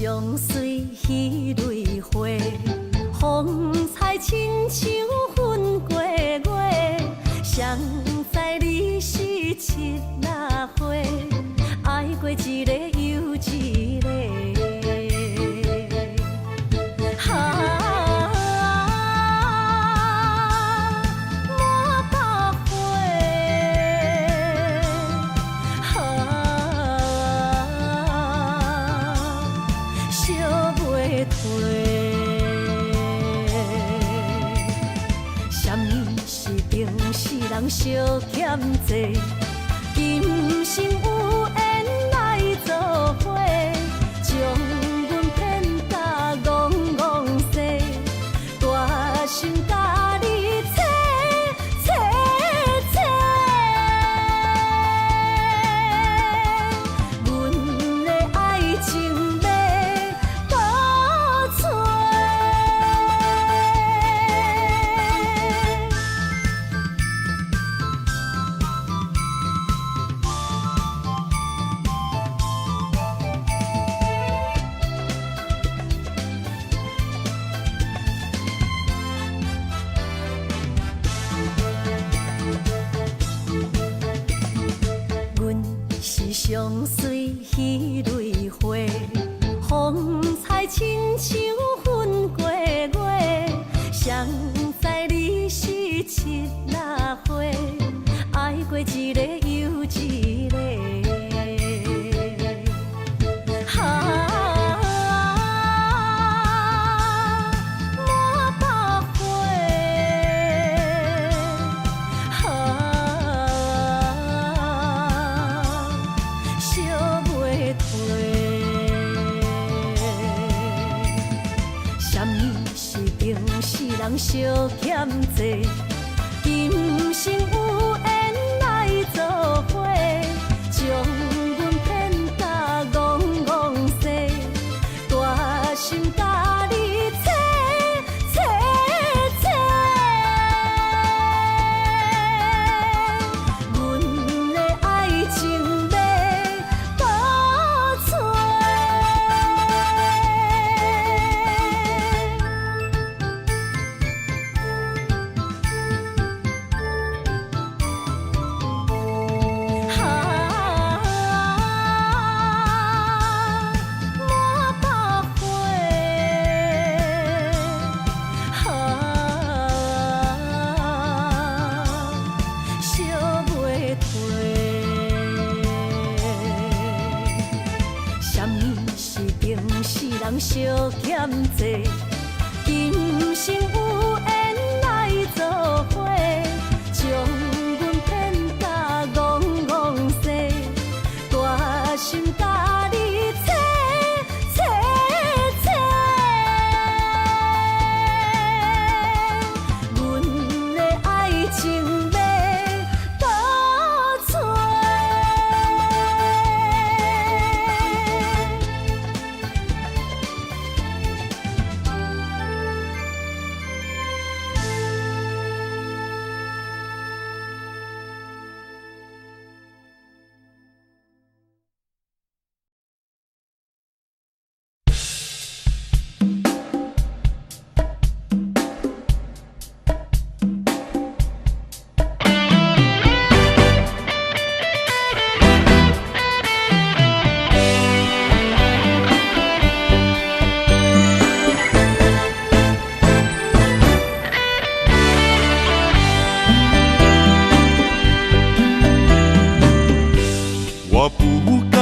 上水彼蕊花，风采亲像云过月，谁知你是七若花，爱过一个又一个。人相欠债，今生有缘来作伙，将阮骗甲戆戆西，大心甲你切切切，阮的爱情要倒找。上水彼蕊花，风采亲像云过月，谁知你是七若花，爱过一个又一个。人相欠债，今生有缘来作伙，将阮骗甲戆戆西，大心甲你切切切，阮的爱情要倒找。人相欠债，今生有缘来作伙，将阮骗甲戆戆西，大心甲你切切切，阮的爱情要倒找。我不该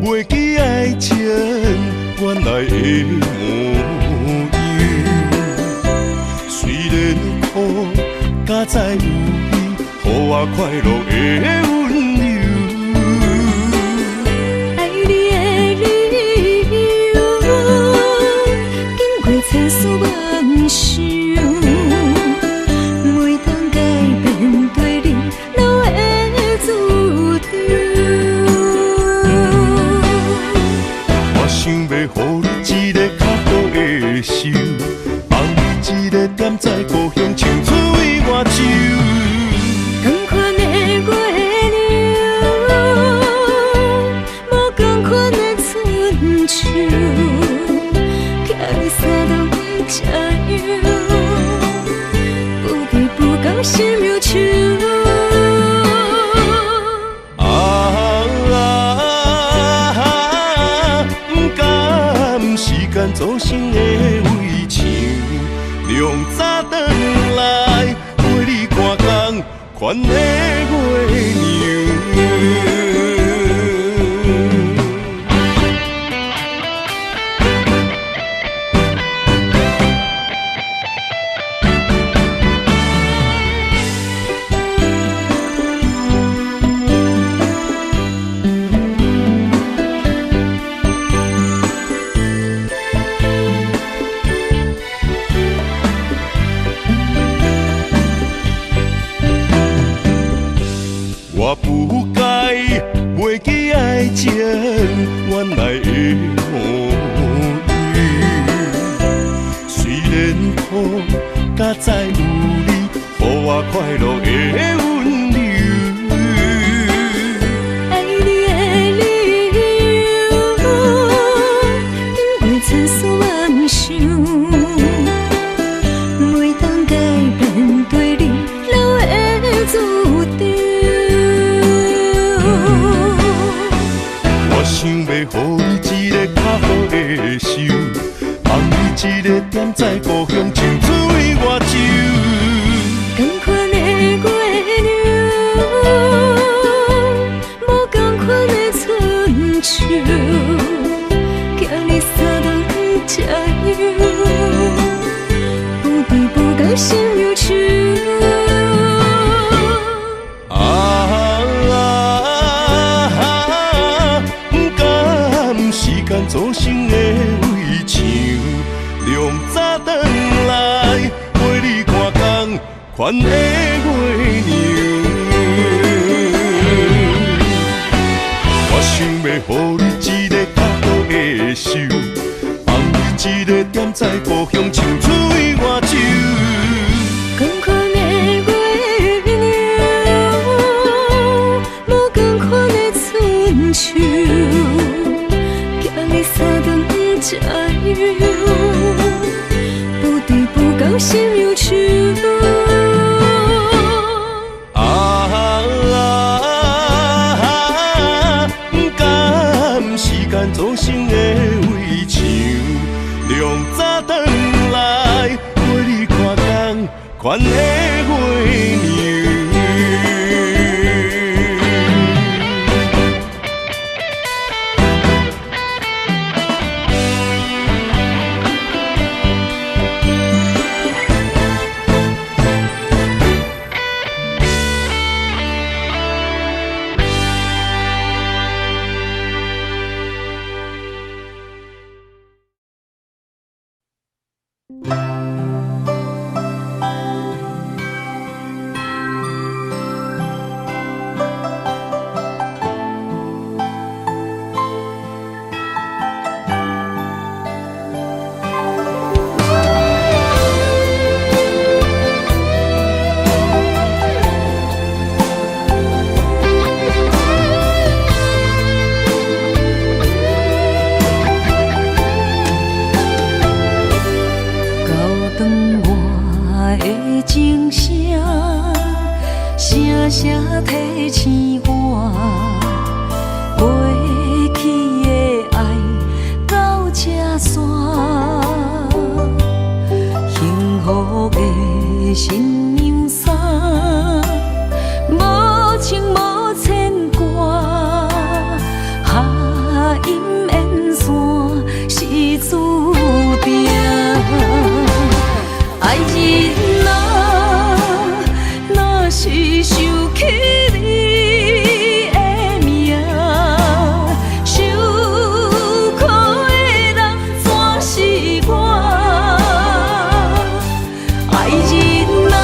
袂记爱情原来的模样，虽然苦，加在有你，予我快乐的温柔。爱你的理由，经过千丝万绪。想要予你一个较好的手，放你一个点在故乡，唱出伊外州。同款的月款的月娘。我不该袂记爱情原来的模样，虽然苦，甲再有你，予我快乐的温柔。爱你的理由，经过千丝万想，袂当改变对你留的注定。我想要予你一个较好的手，放你一个点在故乡，唱出我酒。同款的月亮，无同款的春秋，惊你三顿吃药，不对不讲心忧愁。时间造成的围墙，凉早转来陪你看工，款的月娘。我想要予你一个较好的手，放你一个点在故乡，唱出我酒。同款的月亮，无同款的春秋。你三顿吃药，不对不讲心忧愁。不甘时间造成的围墙，凉早转来陪你看工，款的月娘。声提醒我，过去的爱到这线，幸福的新娘衫，无情无牵挂，下阴缘线是注定，爱人啊，若是想起你的名，受苦的人全是我，爱人啊。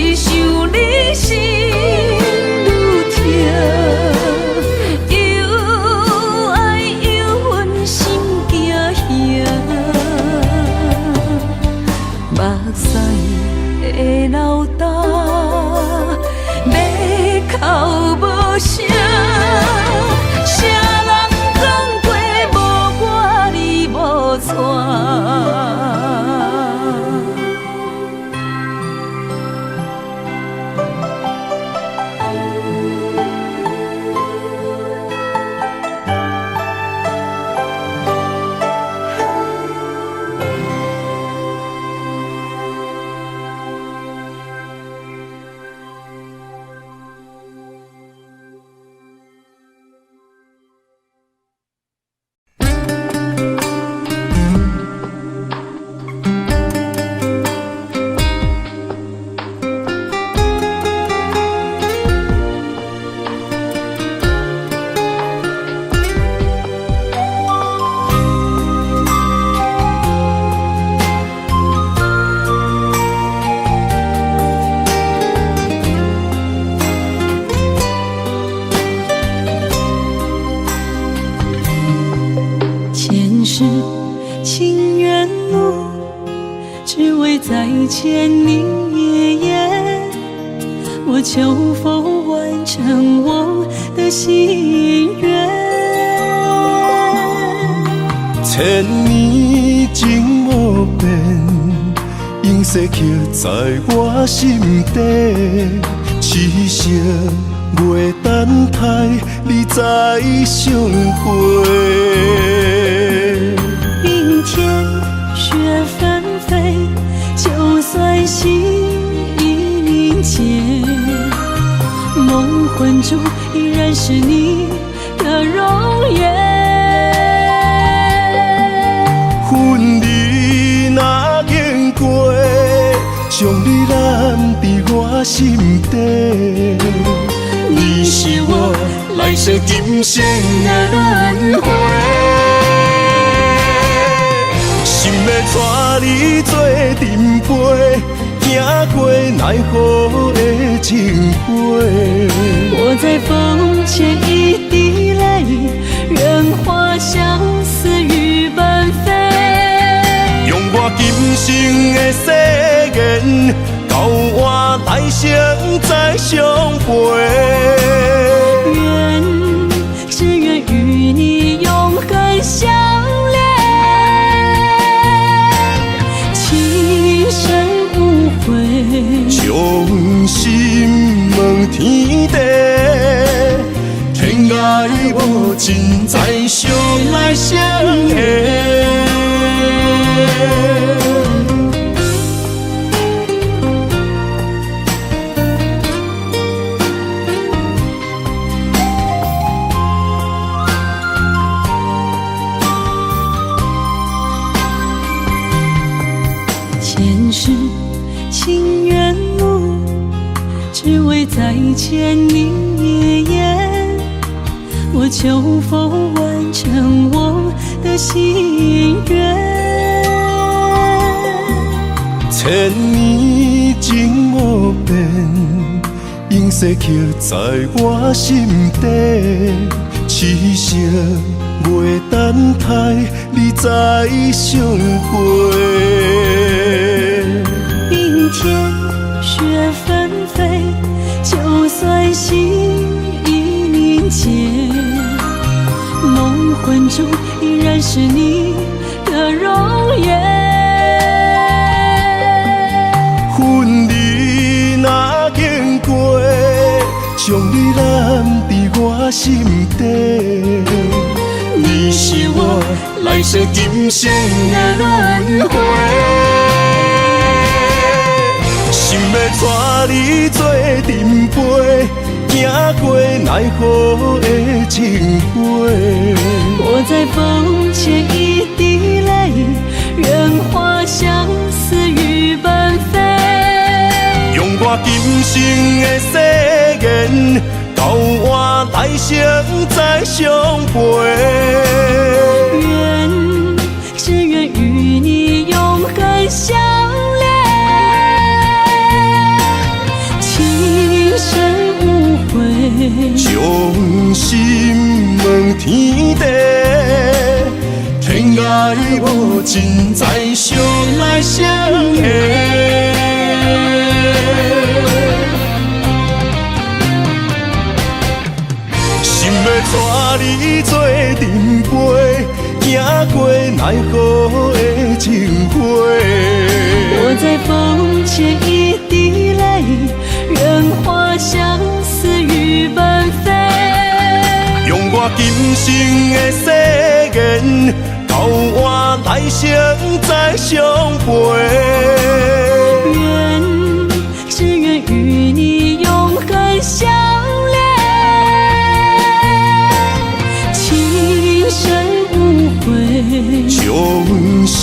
愈想你心愈痛，又爱又恨心惊吓，目屎的流干，要哭无声。谁人讲过无我你无错？前世情缘路，只为再见你一眼。我求否完成我的心愿？千年情无变，永逝刻在我心底。痴情袂等待，你再相会。冰天雪纷飞，就算心已凝结，梦魂中依然是你的容颜。恨你若经过，将你揽在我心底。你是我来世今生的轮回，心要带你做阵陪，行过奈何的情花。我在风前一滴泪，愿化相思雨奔飞。用我今生的誓言，到我来生再相陪。只愿与你永恒相恋，情深无悔，将心问天地，天涯无尽，再相来相会。前世情缘路，只为再见你一眼。我求否完成我的心愿？千年情无变，永逝刻在我心底。痴情袂等待，你再相会。冰天雪纷飞，就算心已凝结，梦魂中依然是你的容颜。恨你若经过，将你揽在我心底。你是我来世今生的轮回，心要带你做阵陪，行过奈何的情花。我在风前一滴泪，愿化相思雨奔飞。用我今生的誓言，到我来生再相陪。只愿与你永恒相恋，生无悔，将心问天地，天涯无尽，再相来相会。心要带你做阵陪，行过奈何的情花。我在风前一滴泪，任花相思雨纷飞。用我今生的誓言，交换来生再相陪。只愿与你永恒相恋，情深无悔，将心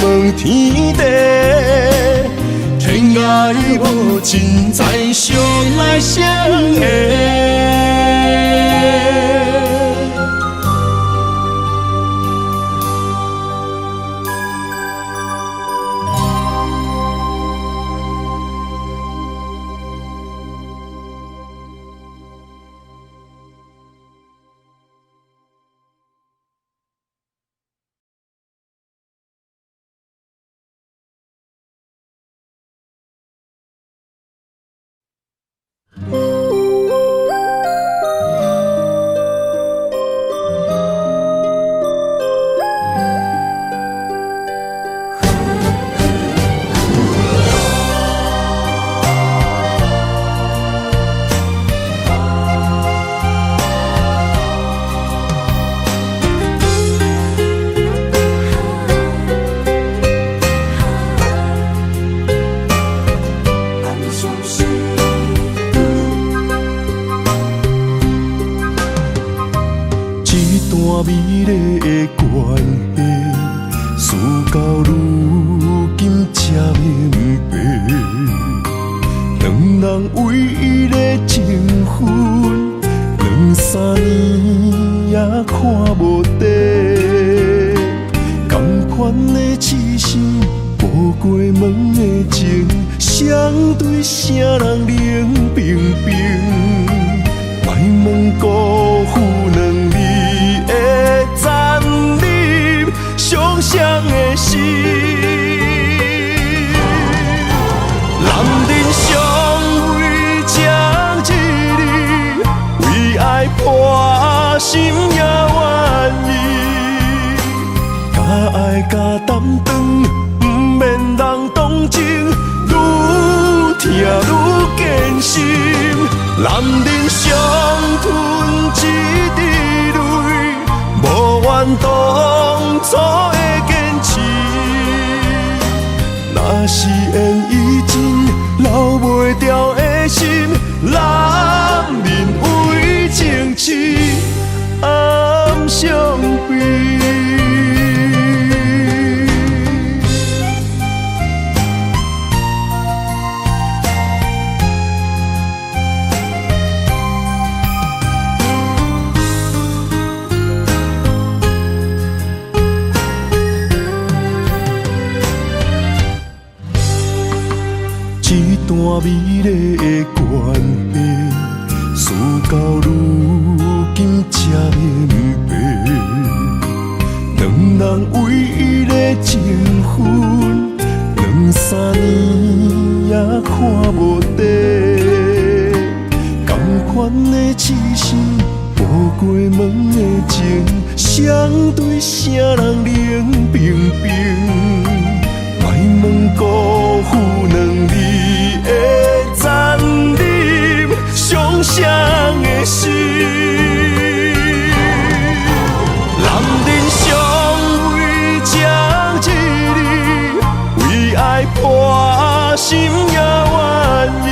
问天地，天涯无尽，再相来相会。美丽的关系，事到如今才明白，两人唯一的情分，2、3年也看无底。同款的痴心，步过门的情，相对啥人冷冰冰？莫问辜负两字。残忍伤伤的心，男人尚未将一日，为爱破心也愿意。假爱假担当，不免人同情，愈疼愈艰辛。男人伤吞一滴泪。无怨当初的坚持，若是缘已尽，留袂掉的心，男人为情痴暗相悲。一段美丽的关系，事到如今才明白，两人唯一的情分，2、3年也看无底。同款的痴心，步过门的情，相对啥人冷冰冰？莫问辜负两字。残忍伤伤的心，男人尚未将一日，为爱破心也愿意。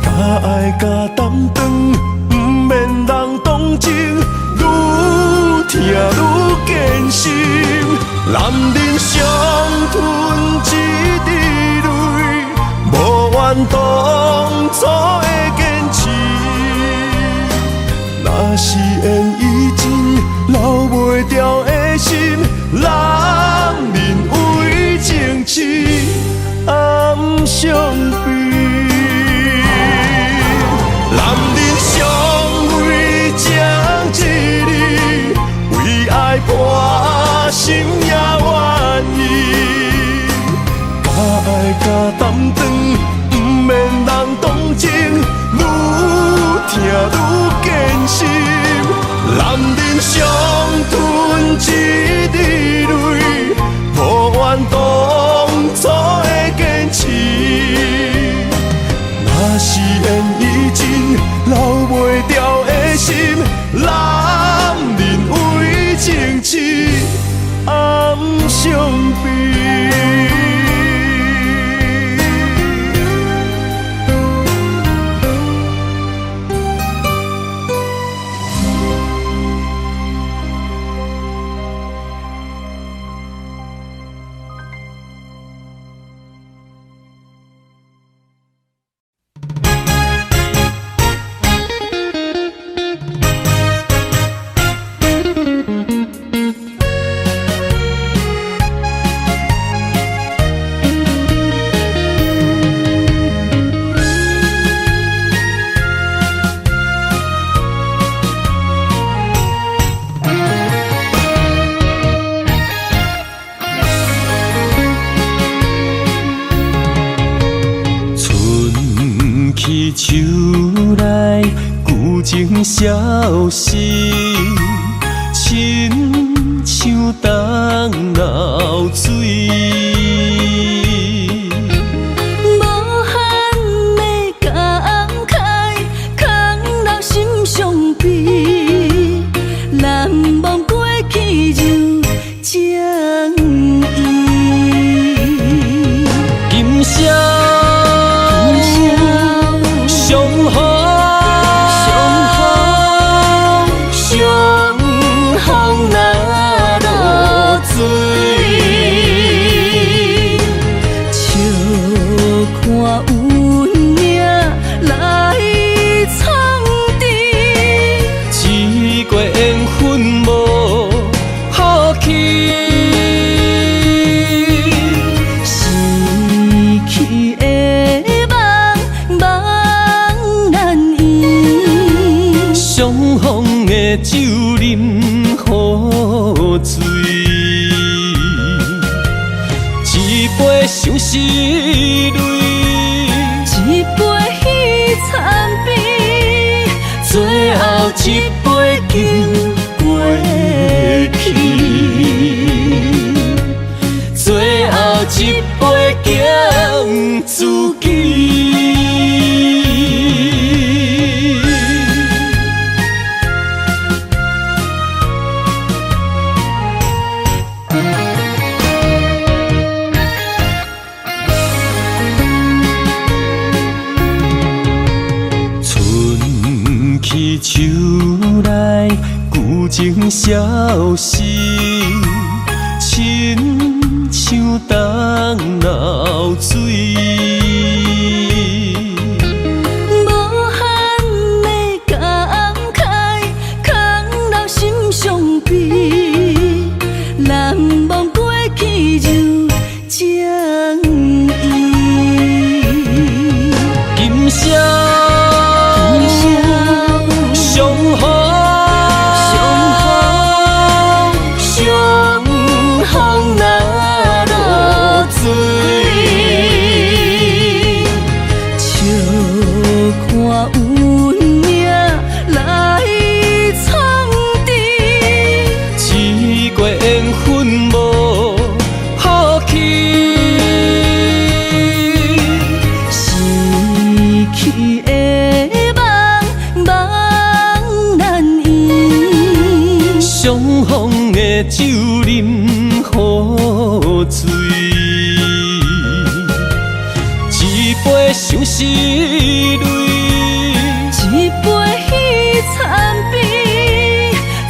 假爱假担当，不免人同情，愈疼愈艰辛。男人伤吞一滴泪。无怨当初的坚持，若是缘已尽，留袂掉的心，男人为情痴暗相悲。是缘已尽，留袂掉的心，男人为情痴，暗伤悲。秋来旧情消失，亲像冬流水。无限的感慨，空留心伤悲。难忘过去就将伊。今宵。酒啉好醉，一杯相思泪，一杯彼惨悲，最后一杯敬过去，最后一杯敬自己。秋来旧情消失，亲像冬流水。无限的感慨，空留心伤悲。难忘过去就将伊。今宵。酒啉好醉，一杯相思泪，一杯彼惨悲，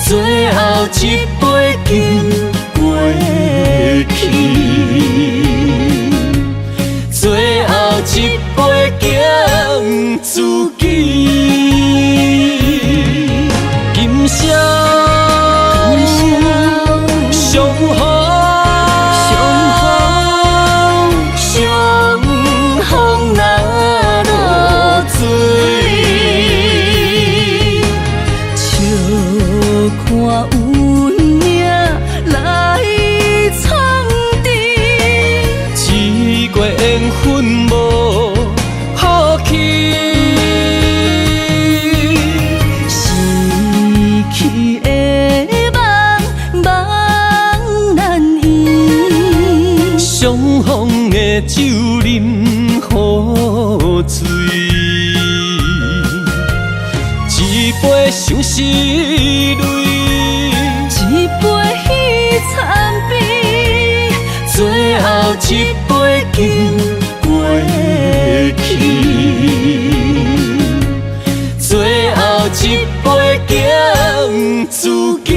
最后一杯敬过去，最后一杯敬自己。今宵。相逢的酒啉好醉。要伤失泪，一杯稀惨悲，最后一杯敬过去，最后一杯敬自己。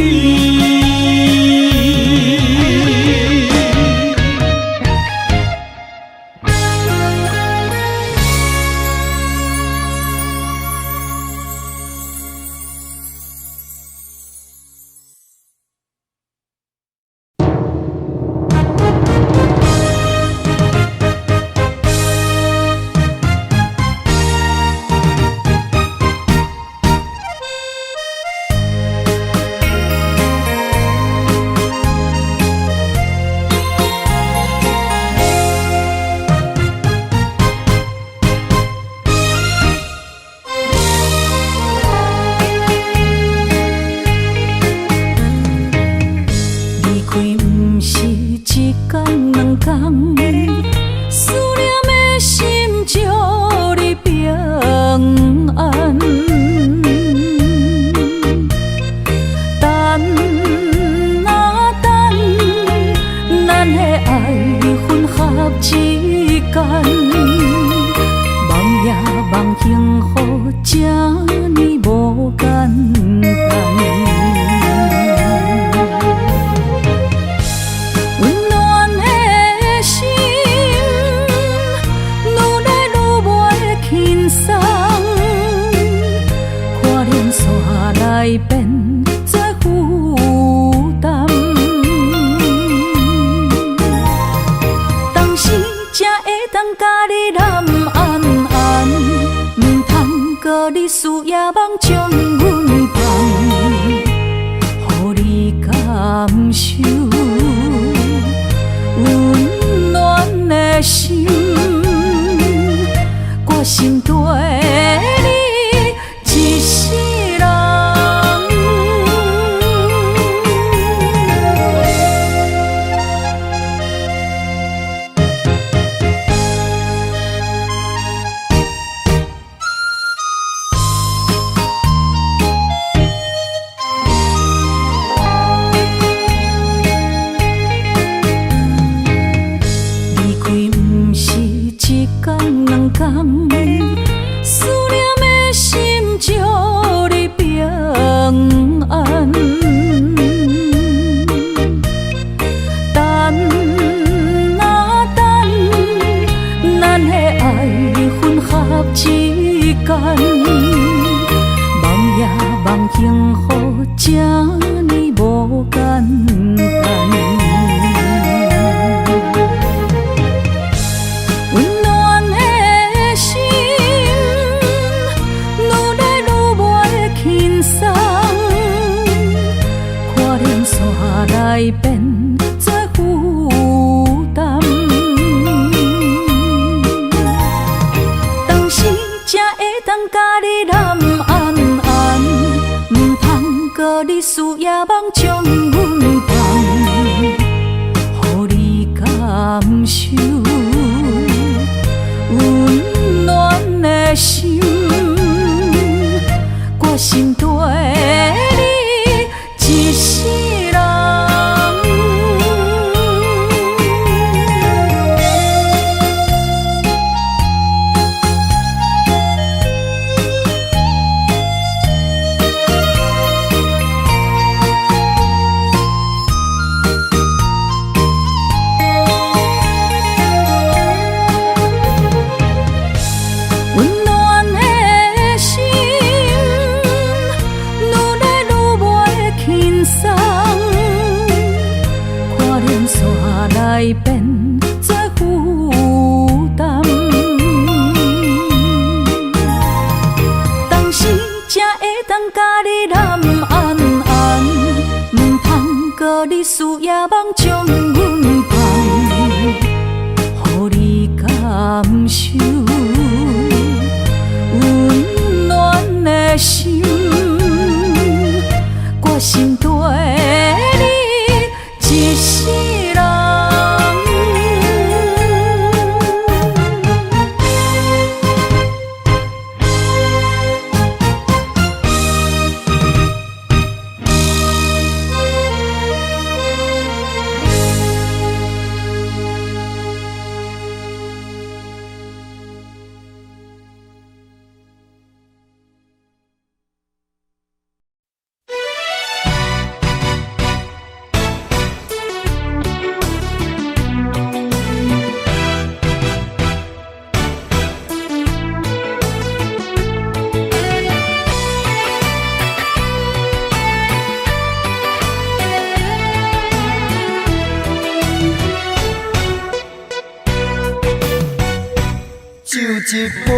杯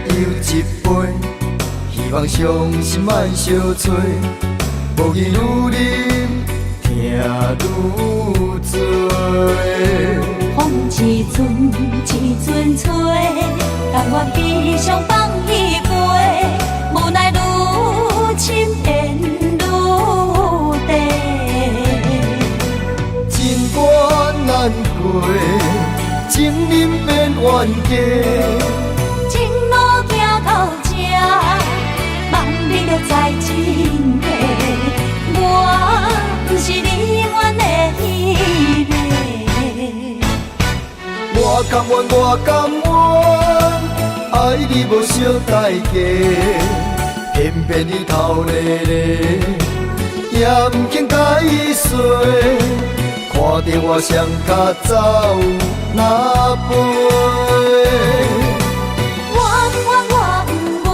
又一杯，希望伤心莫相催。无语愈啉，痛愈多。风一阵一阵吹，甘愿悲伤放一杯，无奈愈深缘愈低。情关难过，情人变冤家。情路行到这，望你着知真谛。我不是你愿的迄个。我甘愿，我甘愿，爱你无小代价，偏偏你头咧咧，也不肯解释。看着我双脚走哪飞？我不愿，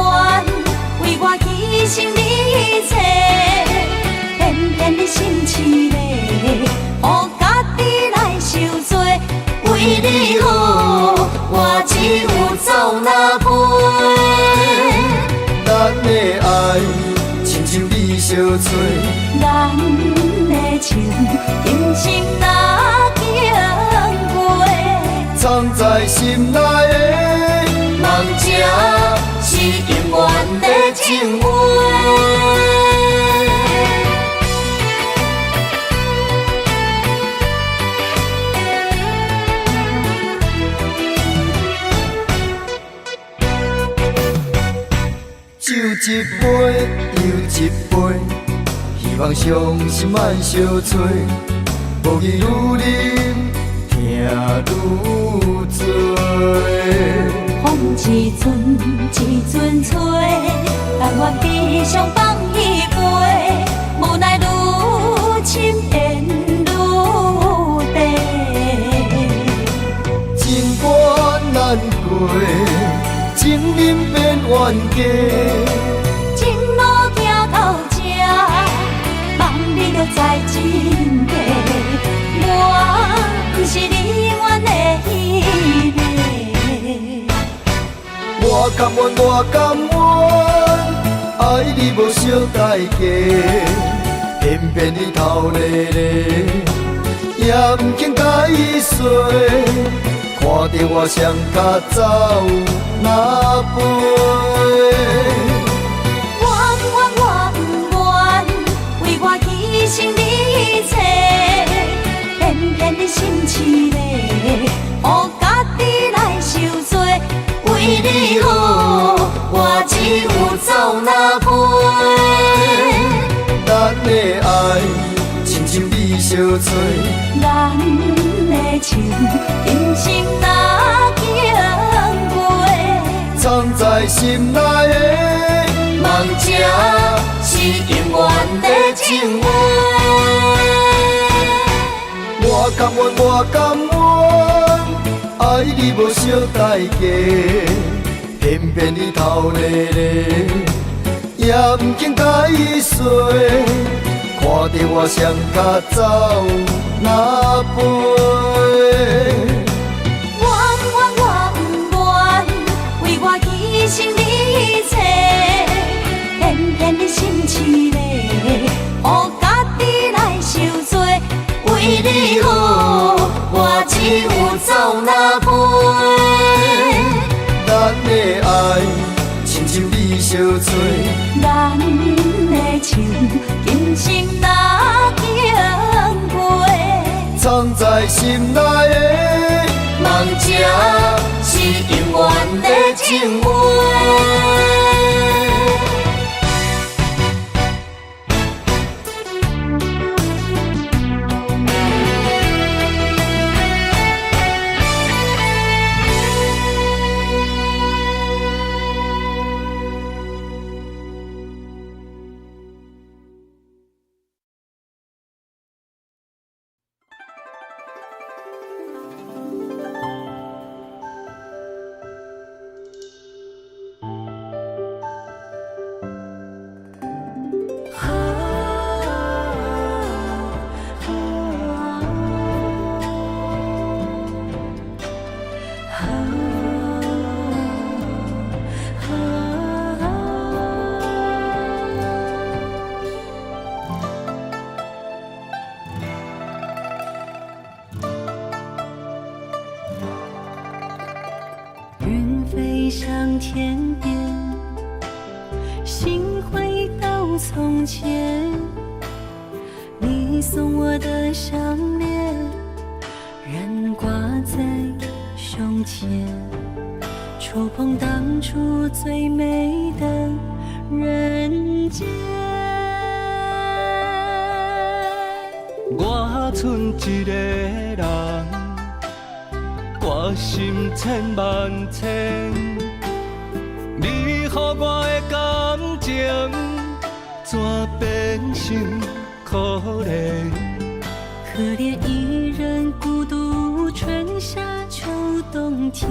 为我牺牲你一切，偏偏你心痴咧，予家己来受罪。为你好，我只有走哪飞？咱的爱亲像你相吹，咱的情今生哪经过？藏在心内的梦，这是永远的情话。酒一杯又一杯，希望伤心莫相催。无语愈啉，痛愈多。风一阵一阵吹，甘愿悲伤放一杯，无奈愈深缘愈低。情关难过，情人变冤家。情路行到这，望你着知真谛。我不是你愿的迄个。我甘愿，我甘愿，爱你无小代价，偏偏你头咧咧，也不肯解释。看着我双脚走哪飞？我不愿，为我牺牲你一切，偏偏你心痴咧，予家己来受罪。为你好，我只有走哪飞？咱的爱亲像你相吹，咱的情今生哪经过？藏在心内的梦，这是永远的情话。我甘愿，我甘愿，爱你无小代价，偏偏你头咧咧，也不肯解释。看着我双脚走哪飞？我不愿，为我牺牲你一切，偏偏你心痴咧，予家己来受罪。为你好，我只有走哪飞？咱的爱亲像你相吹，咱的情今生哪经过？藏在心内的梦，这是永远的情话。向天边，心回到从前，你送我的项链仍挂在胸前，触碰当初最美的人间。我剩一个人，挂心千万千。你予我的感情，怎变成可怜？可怜一人孤独，春夏秋冬天。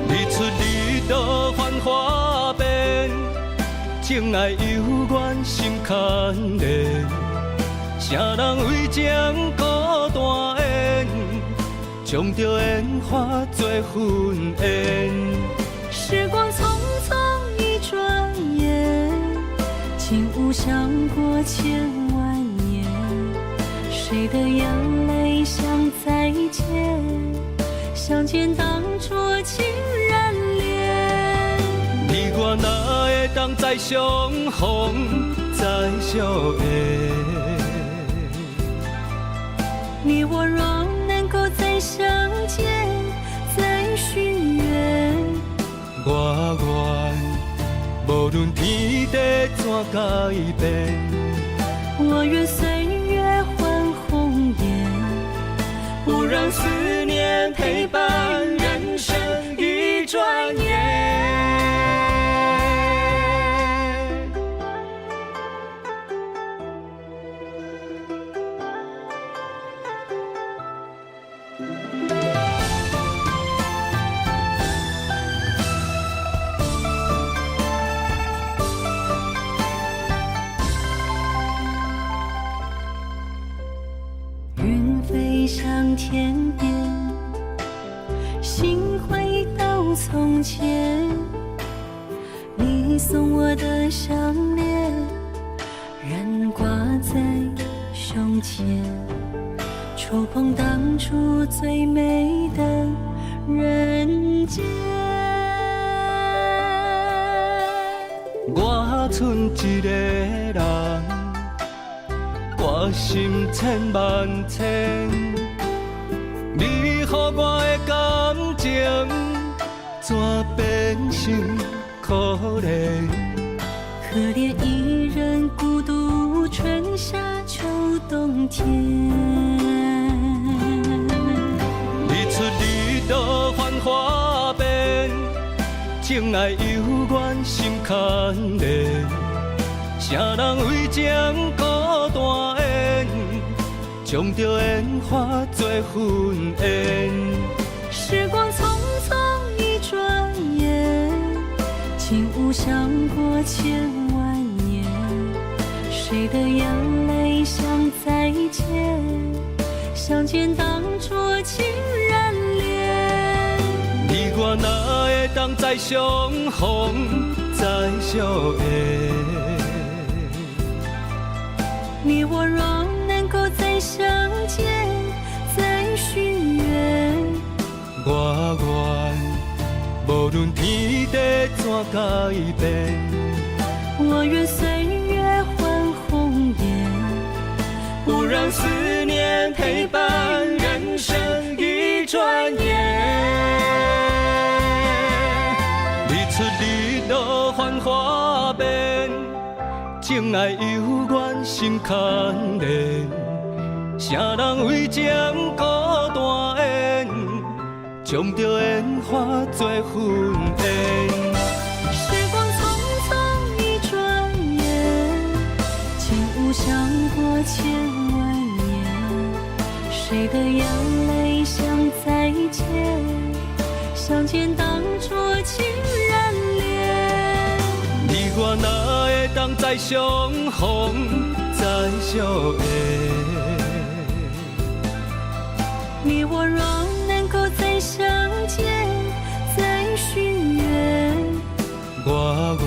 日出日落繁华变，情爱犹原心牵连。啥人为情孤单缘，将着烟花做婚宴。时光匆匆一转眼，竟无想过千万年。谁的眼泪像再见，相见当作情人恋。你我哪会当再相逢再相爱？你我若能够再相见，再许愿，我愿无论天地怎改变，我愿岁月换红颜，不让思念陪伴人生一转眼。云飞向天边，心回到从前，你送我的项链仍挂在胸前，触碰当初最美的人间。我剩一个人，挂心千万千。你予我的感情，怎变成可怜？可怜一人孤独，春夏秋冬天。日出日落繁华变，情爱犹原心牵连。啥人为情孤单缘，将着烟花做婚宴。时光匆匆一转眼，竟无想过千万年。谁的眼泪像再见，相见当作情人恋。你我哪会当再相逢再相爱？你我若能够再相见，再许愿，我愿无论天地怎改变，我愿岁月换红颜，不让思念陪伴人生一转眼。日出日落繁华变，情爱犹原心牵连。啥人为情孤单缘，将着烟花做婚宴。时光匆匆一转眼，竟无想过千万年。谁的眼泪像再见，相见当作情人恋。你我哪会当再相逢再相爱？你我若能够再相见，再许愿，我愿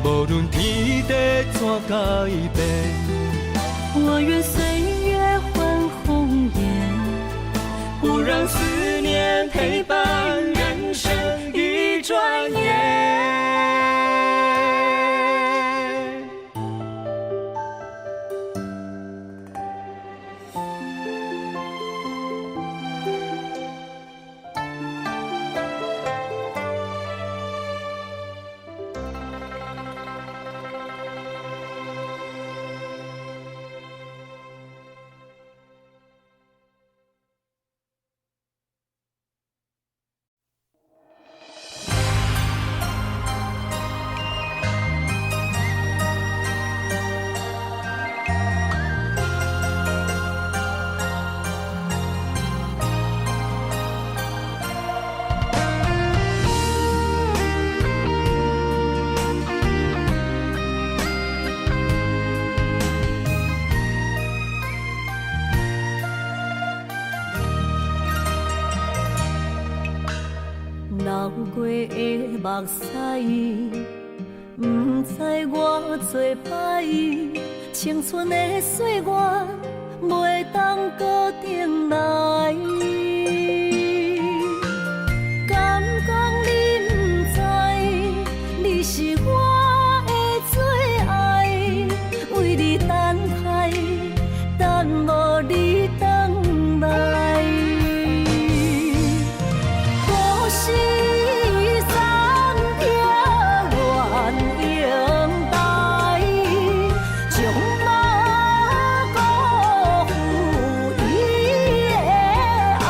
无论天地怎改变，我愿岁月换红颜，不让思念陪伴。流过的目屎，不知我做摆，青春的岁月袂当搁重来。敢讲你不知，你是我的最爱，为你等待，等无你回来。故事暂停，原应待，将马辜负伊的爱。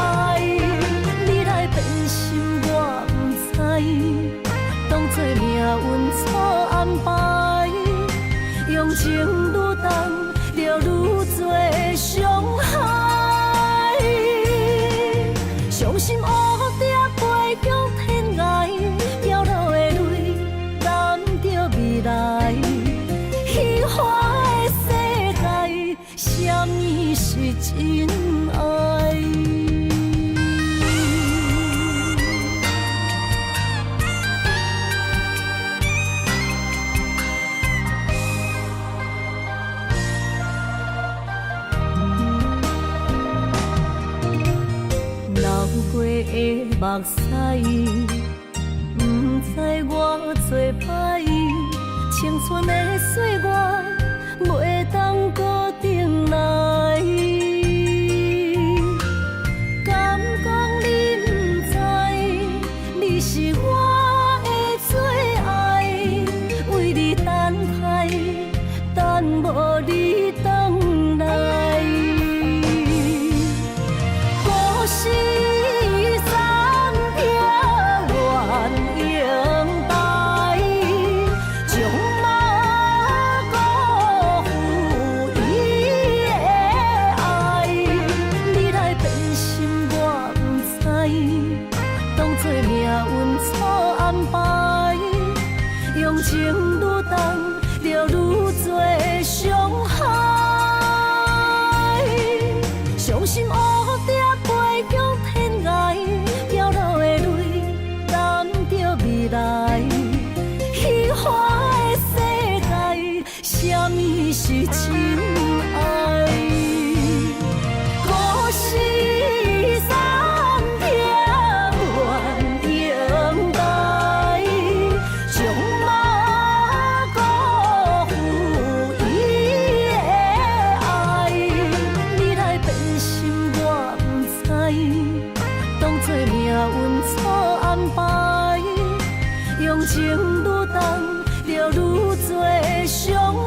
你来变心，我不知，当作命运错安排，用情愈重，就愈多伤害。伤心乌蝶飞向天涯，飘落的泪染着未来。虚幻的世界，什么是真爱？流过的目屎，不知我做摆，青春的岁月袂当搁重来。敢讲你不知，你是我的最爱，为你等待，等无你回来。故事暂停，原应待，将马辜负伊的爱。你来变心，我不知，当作命运错安排，用情愈重，就愈多伤害。伤心乌蝶飞向天涯，飘落的泪染着未来。虚幻的世界，什么是真爱？故事暂停，原应待，将马辜负伊的爱。你来变心，我不知，当作命运错安排，用情愈重，就愈多伤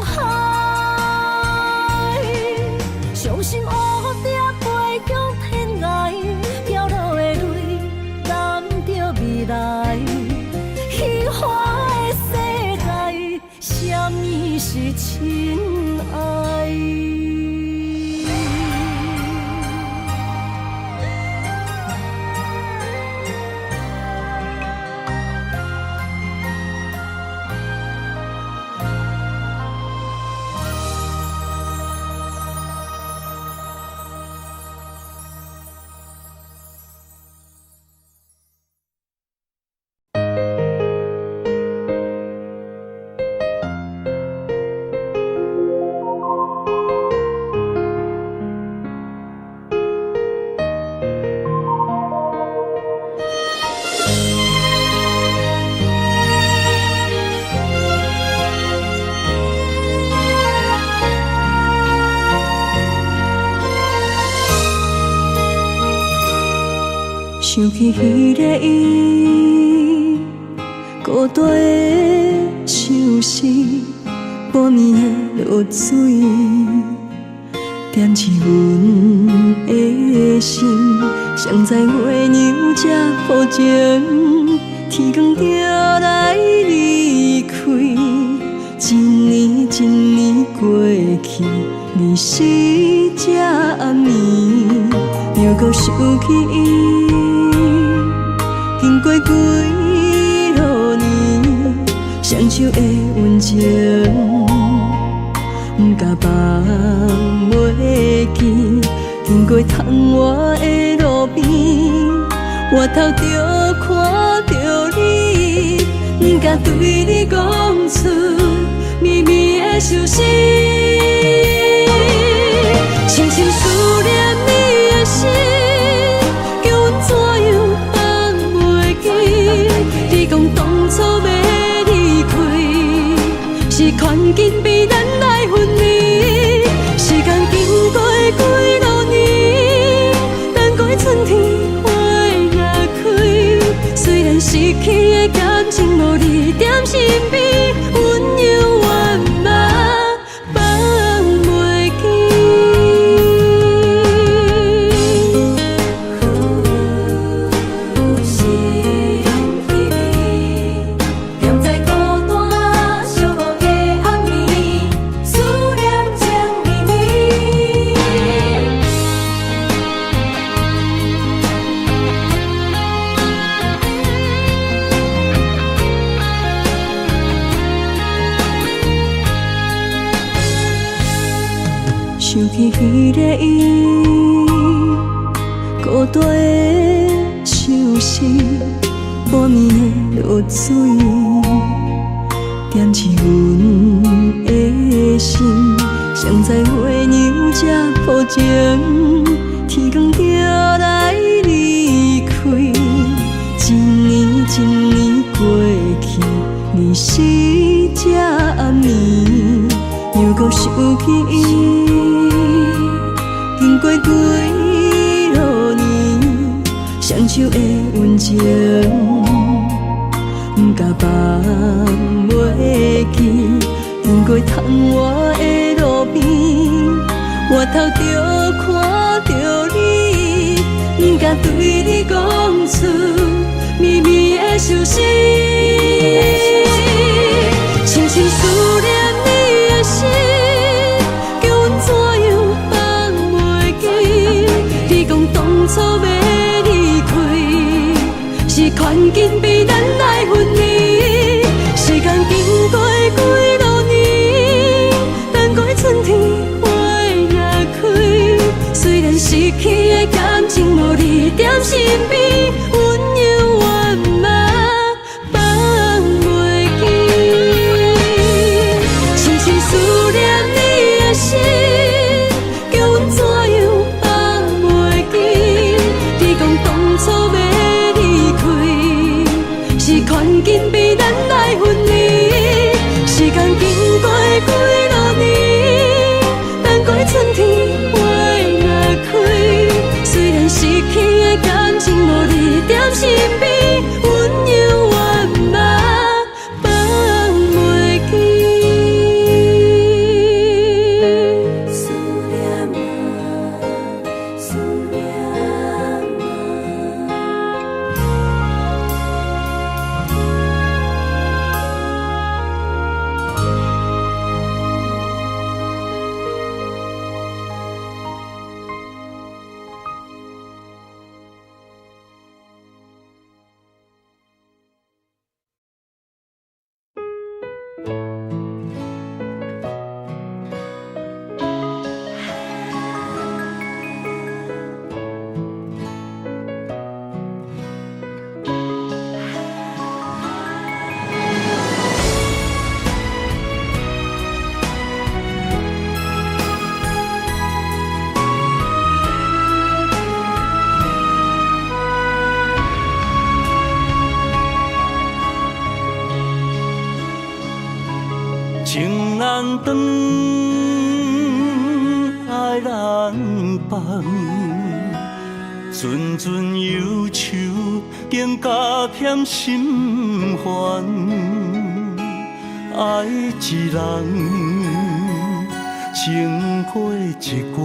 害。伤心乌蝶飞向天涯，飘落的泪染着未来。虚幻的世界，什么是真爱？想起彼个伊，孤单的相思，半暝的落水，点起阮的心。谁知月娘这负情，天光就来离开。一年一年过去，日时这暗暝，又搁想起伊。经过几落年，双手的温情，不敢放袂记。经过窗外的路边，我头就看到的相思，深深思念你的心，叫阮怎样放袂记？你讲当初要离开，是权紧逼咱来分离。时间经过几多年，等待春天花若开。虽然失去的感情无你踮身边，温柔圆满放袂记。心稀微，踮在孤单寂寞的暗暝，思念情绵绵。想起彼个伊，孤单的相思，半暝的落水，点起阮的心。谁知月娘这抱情，天光就来离开。一年一年过去，你是这暗暝，又搁想起伊。经过几落年，双手的温情，不敢放袂记。经过窗外的路边，我头就看着你，不敢对你讲出秘密的相思，深深思念你的心，叫阮怎样放袂记？你讲当初要离开，是权紧逼咱来分离。时间经过几多年，等待春天花若开。虽然失去的感情无你踮身边，温柔圆满放袂记。深深思念你的心，叫阮怎样放袂记？你讲当初要离开，是权紧逼咱来分离。时间经过几多年，等待春天花若开。虽然失去的感情无你踮身边，温柔圆满放袂记。思念啊，思念情难断，爱难放，阵阵忧愁更加添心烦。爱一人，情过一关，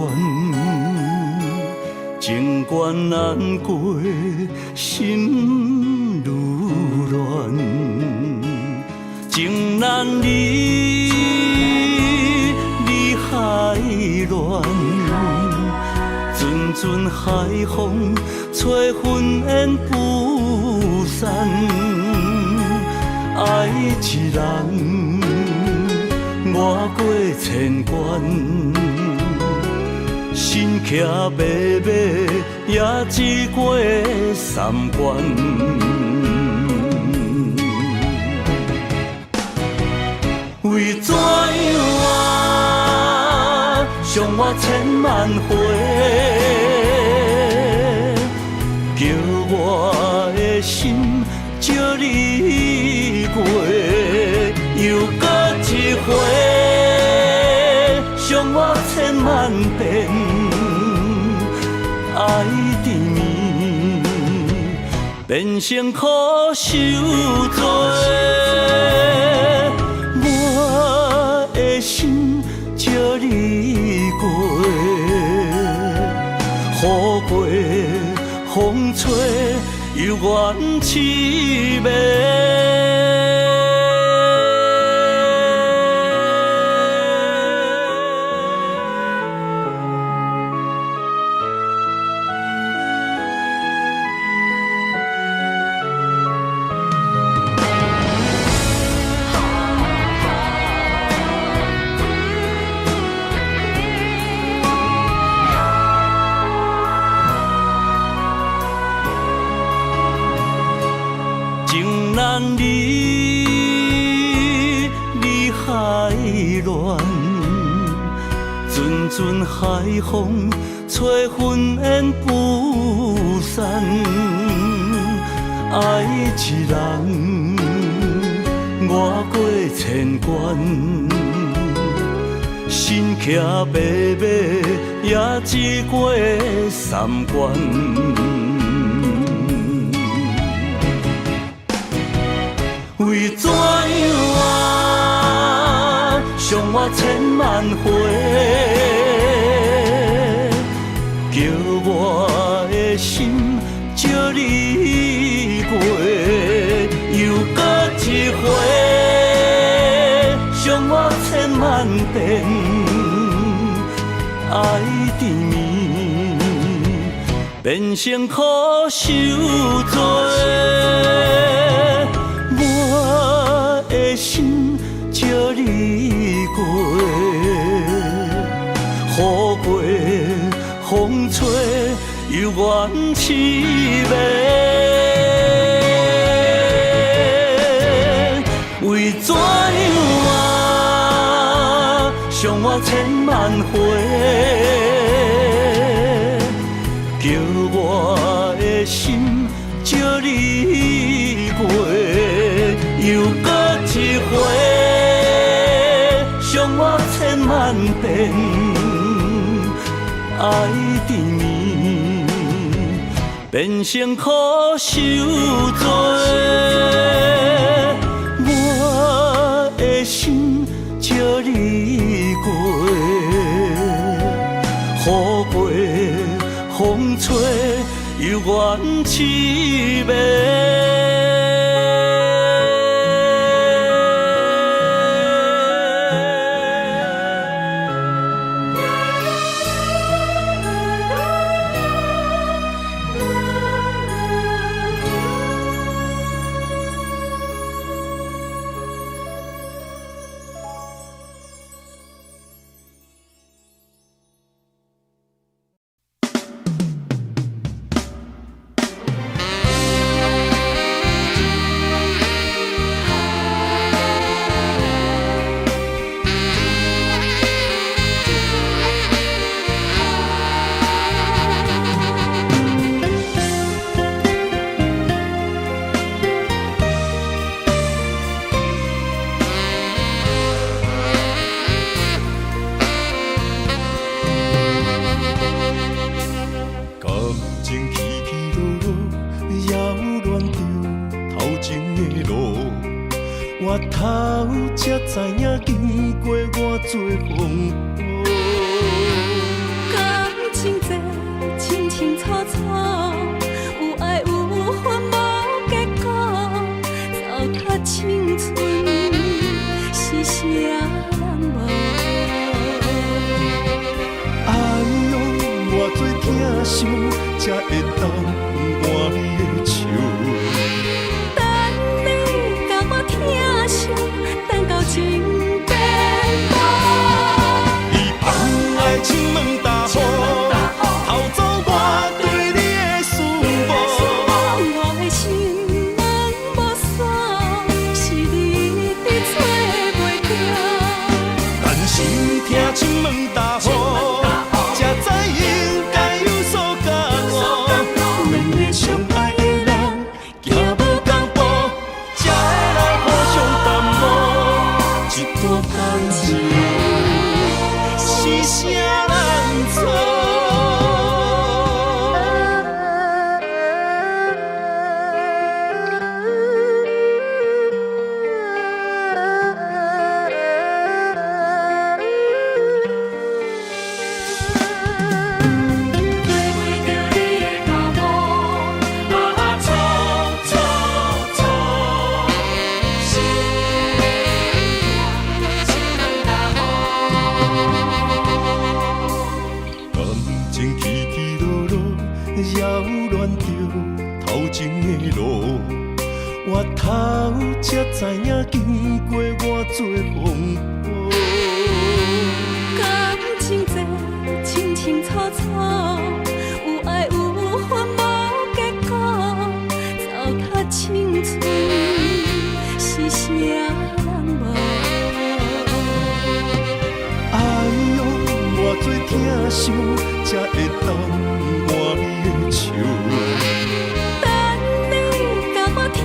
情关难过，心愈乱。情难离，离海乱，阵阵海风吹云烟不散。爱一人，越过千关，心骑马马也只过三关。为怎样伤我千万回，叫我的心借你过，又搁一回，伤我千万遍，爱缠绵，变成苦受罪。我的心借你过，雨过风吹，犹原凄美。情难离，离海乱，阵阵海风吹云烟不散。爱一人，越过千关，身骑白马，也只过三关。为怎样啊，伤我千万回，叫我的心借你过，又搁一回，伤我千万遍，爱缠绵，变成苦受罪。我的心借你过，雨过风吹，犹原凄美。为怎样啊，伤我千万回，叫我的心借你过。又搁一回，伤我千万遍，爱缠绵，变成苦受罪。我的心借你过，雨过风吹，犹原凄美。我头才知影，经过偌多风雨。感情这清清楚楚，有爱有恨无结果，糟蹋青春是啥人无？哎呦，偌多疼伤，才会当换你的手。等到情变薄，伊放爱亲门大雨，偷走我对你的思慕。我的心门无锁，是你伫找袂到。但是听亲门大雨。头才知影经过偌多风波。感情这清清楚楚，有爱有恨无结果，走较清楚是啥人无？哎呦，偌多疼伤，才会当换你的手。等你甲我疼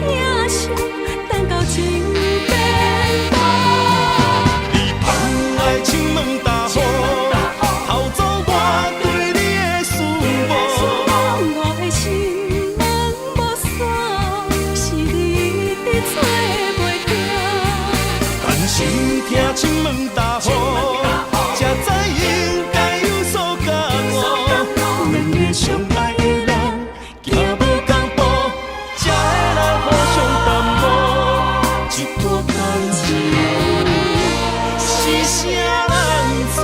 惜，等到情变薄。你放爱情问大雨，偷走我对你的思慕。我的心门无锁，是你伫找袂到。但是听亲问大雨，才知应该有所感悟。两个相爱的人，行无同步，才会来互相淡薄。一段感情是啥人做？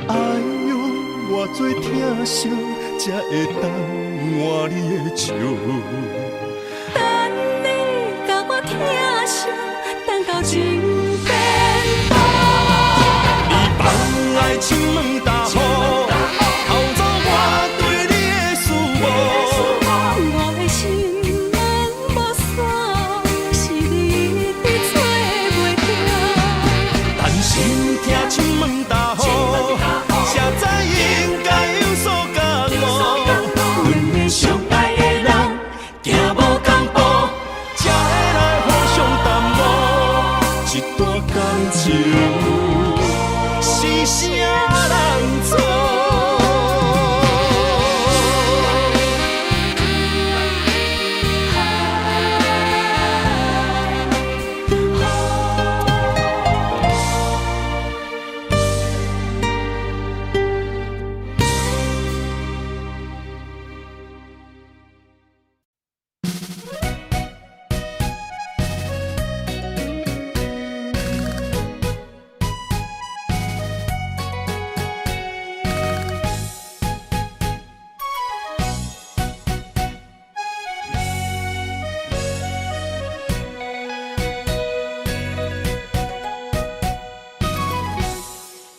哎呦，偌多疼惜，才会当换你的手。等你甲我疼惜，等到情变薄。你放爱情问大雨，偷走我对你的思慕。我的心门无锁，是你伫找袂到。但是听亲问大雨，才知应该有所感悟。两个相爱的人，行无同步，才会来互相淡薄。一段感情是啥人做？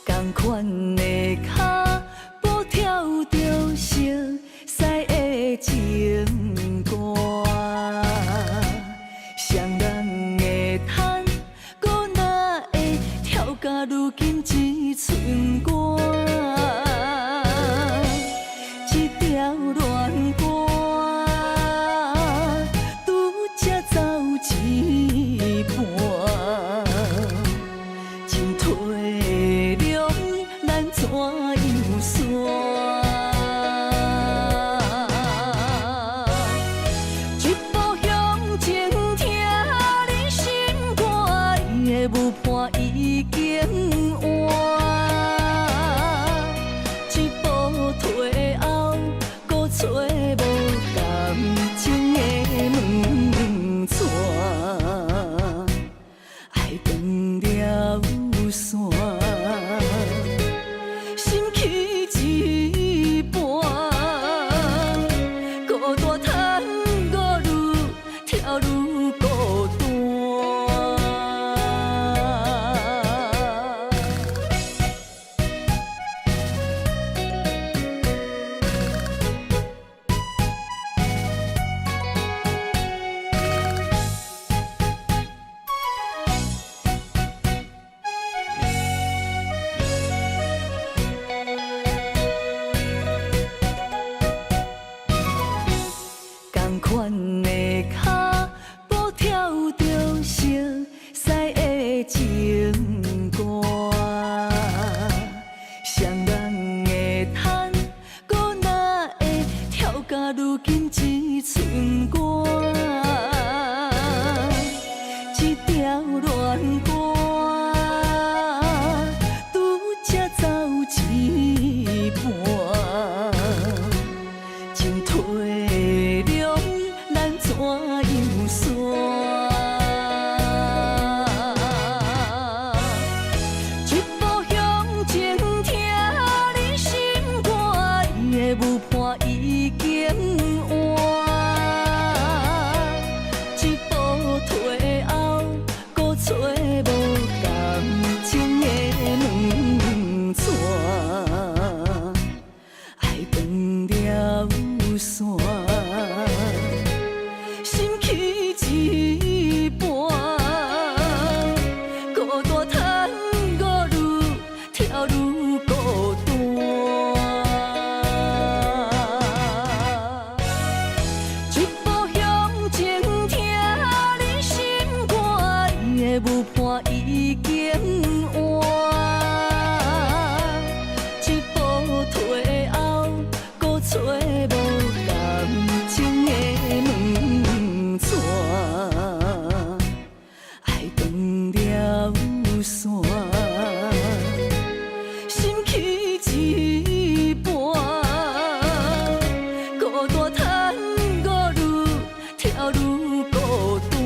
同款的脚步跳着熟悉的情歌，双人的叹，搁哪会跳到如今一寸歌？一条恋歌，拄才走一半。进退了，咱怎样算？一步向前，听你心肝，伊的舞伴已经换。一步退后，搁找无感情的门纸。爱断了线，心去一半，孤单叹，我愈跳愈孤单。同款的脚步跳着熟悉的情歌，双人的叹，搁哪会跳到如今一寸歌？一条恋歌，拄才走一半。进退了，咱怎样算？一步向前，听你心肝，伊的舞伴线，心去一半，孤单叹我愈跳愈孤单。一步向前，听你心肝，伊的舞伴已经换。一步退后，搁找无感情的门窗，爱断了线，心去一半，孤单叹我愈跳愈孤单。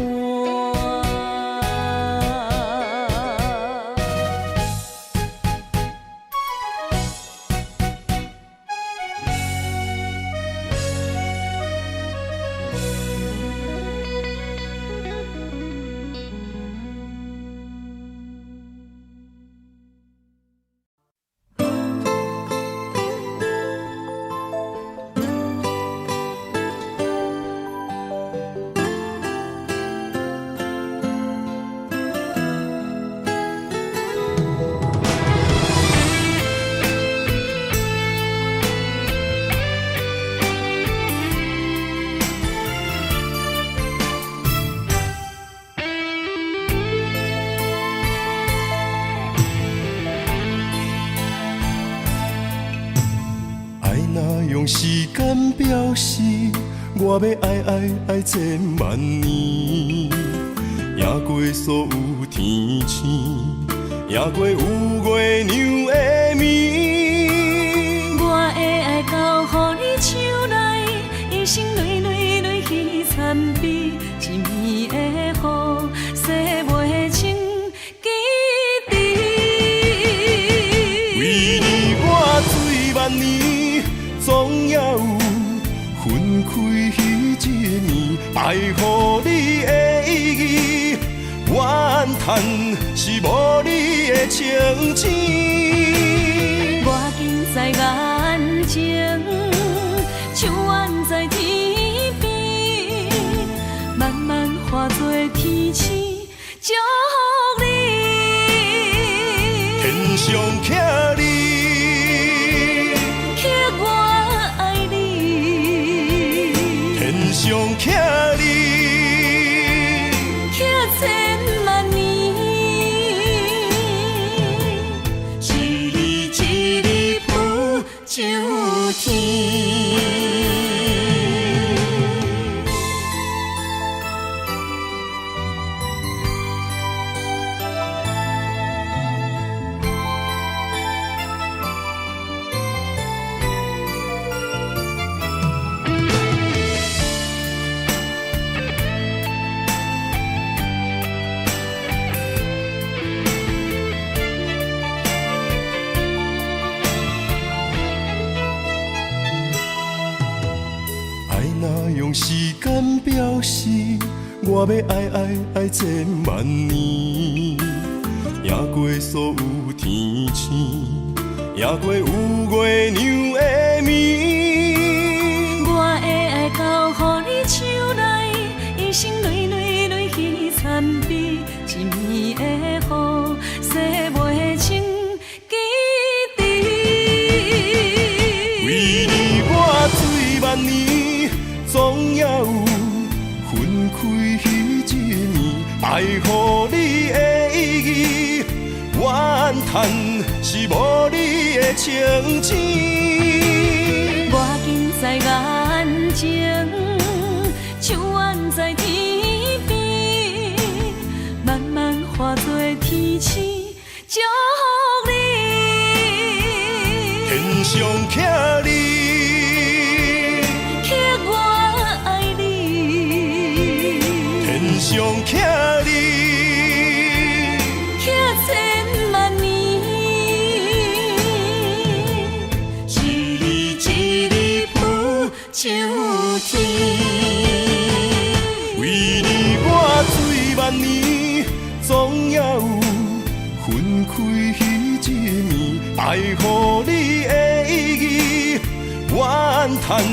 用时间表示，我要爱千万年，赢过所有天星，赢过有月娘的面。我的爱交予你手内，一生泪泪泪去参比，一暝的雨，洗袂清记忆。为你我醉万年，总也有分开迄一暝，爱予你的意义，怨叹是无你的情痴。我近在眼前，像远在天边，慢慢化作天星，祝福你。天上徛你，刻我爱你，天上徛你，刻千万年，一日一日不就天。用时间表示，我要爱千万年，赢过所有天星，赢过有月娘的面。我的爱交予你手内，一生泪泪泪去参比，一暝的雨，洗袂清记忆。为你我醉万年，总也有分开迄一暝，爱予你的意义，怨叹是无你的情痴。我近在眼前，像远在天边，慢慢化作天星，祝福你。天上徛你，刻我爱你，天上徛你，刻千万年，一日一日不就天。为你我醉万年，总也有分开迄一暝，爱予你的意义，怨怨叹，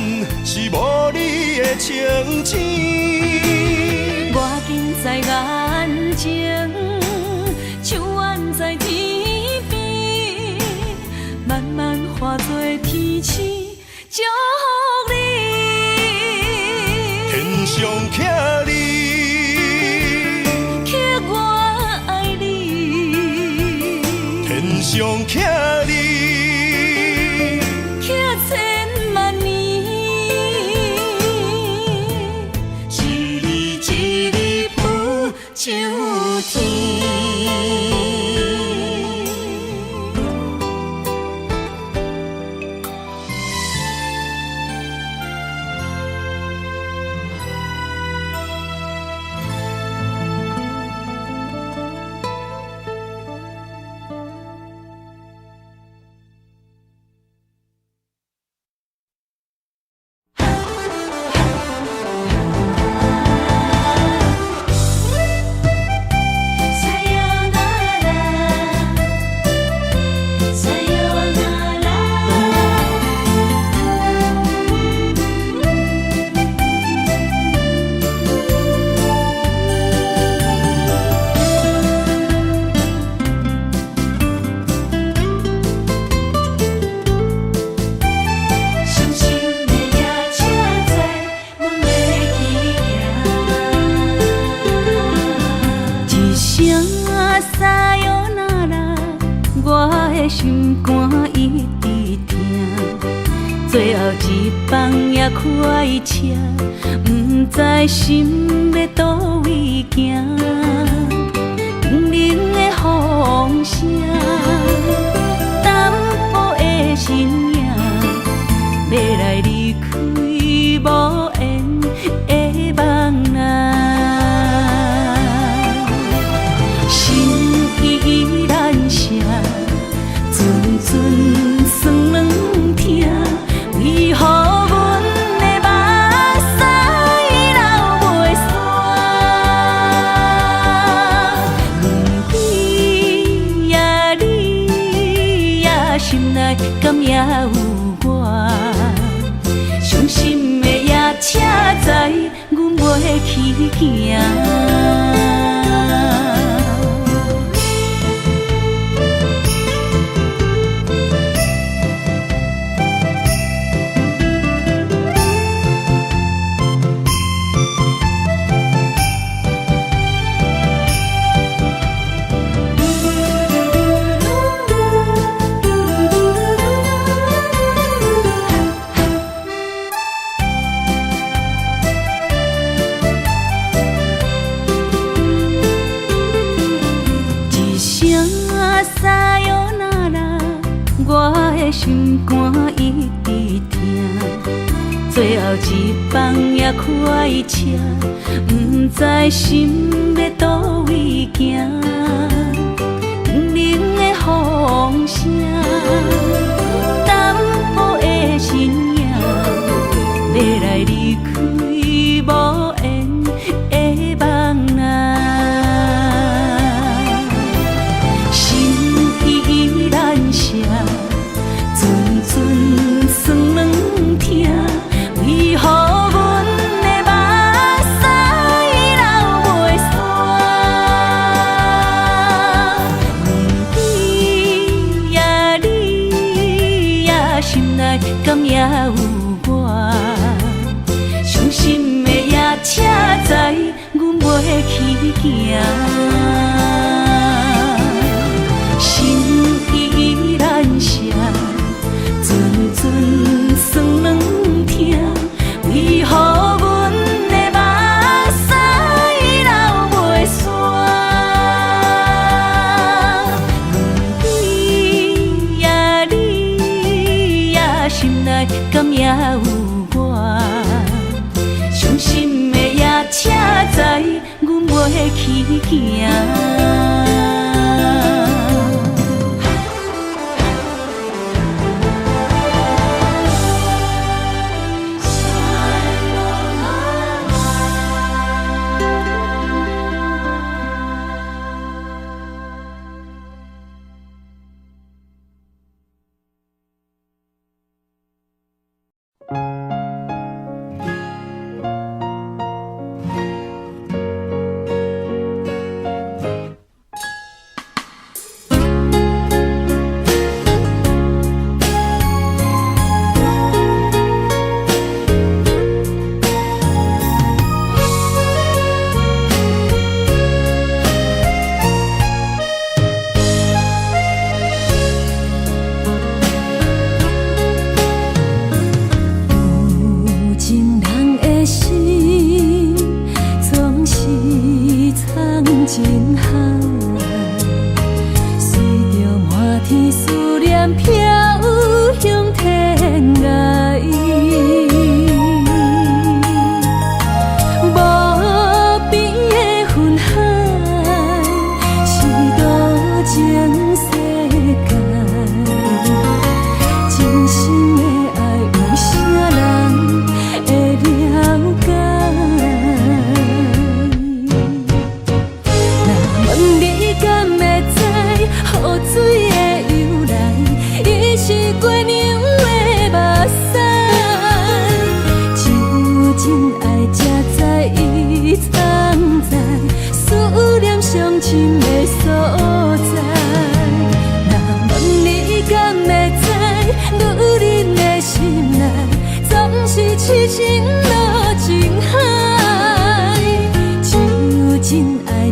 是无你的情钱。我近在眼前，像远在天边，慢慢化作天赐祝福你。天上徛你，刻我爱你，天上徛你，刻千万年，一日一日浮上天。心肝一直疼，最后一放也开车，不知心要倒位行。冷冷的风声，淡薄的身影，要来离开无缘的梦啊，心依然舍。阵阵酸软疼，为何阮的目屎流袂煞？你呀你呀，心内敢也有我？伤心的夜车载，阮袂去行。心肝一直疼，最后一放也开车，不知心要倒位行。冷冷的风声，淡薄的身影，要来离开无缘的梦啊，心依然舍。阵阵酸软疼，为何阮的目屎流袂煞？你呀你呀，心内敢也有我？伤心的夜车载，阮袂去行。心依然舍。阵阵酸软疼，为何阮的目屎流袂煞？你呀你呀，心内敢也有我？伤心的夜车载，阮袂去行。痴情落情海，只有真爱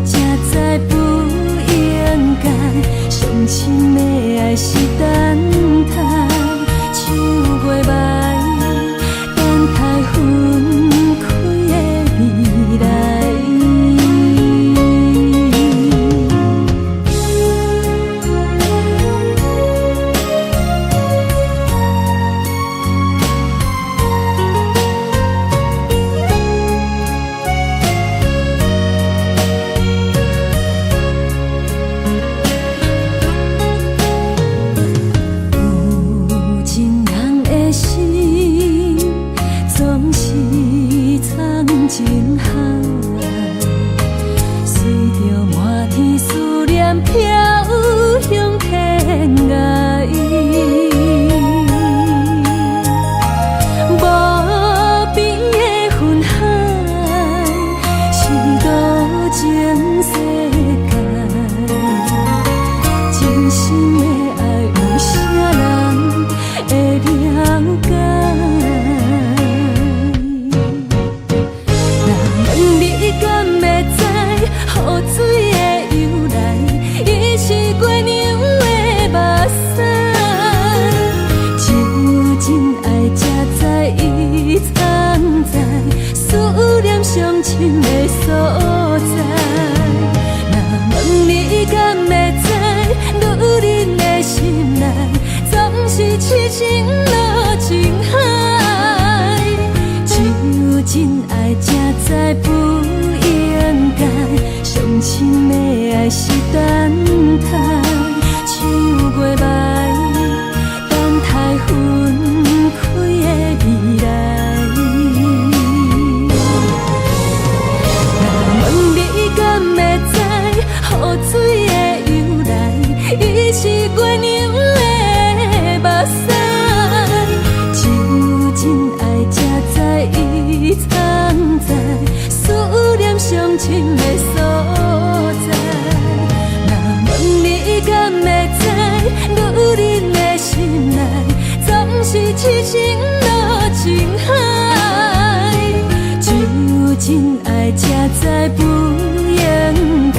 才知不应该，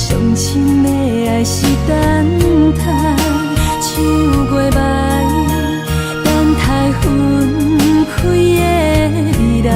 上深的爱是等待，像月霾，等待分开的未来。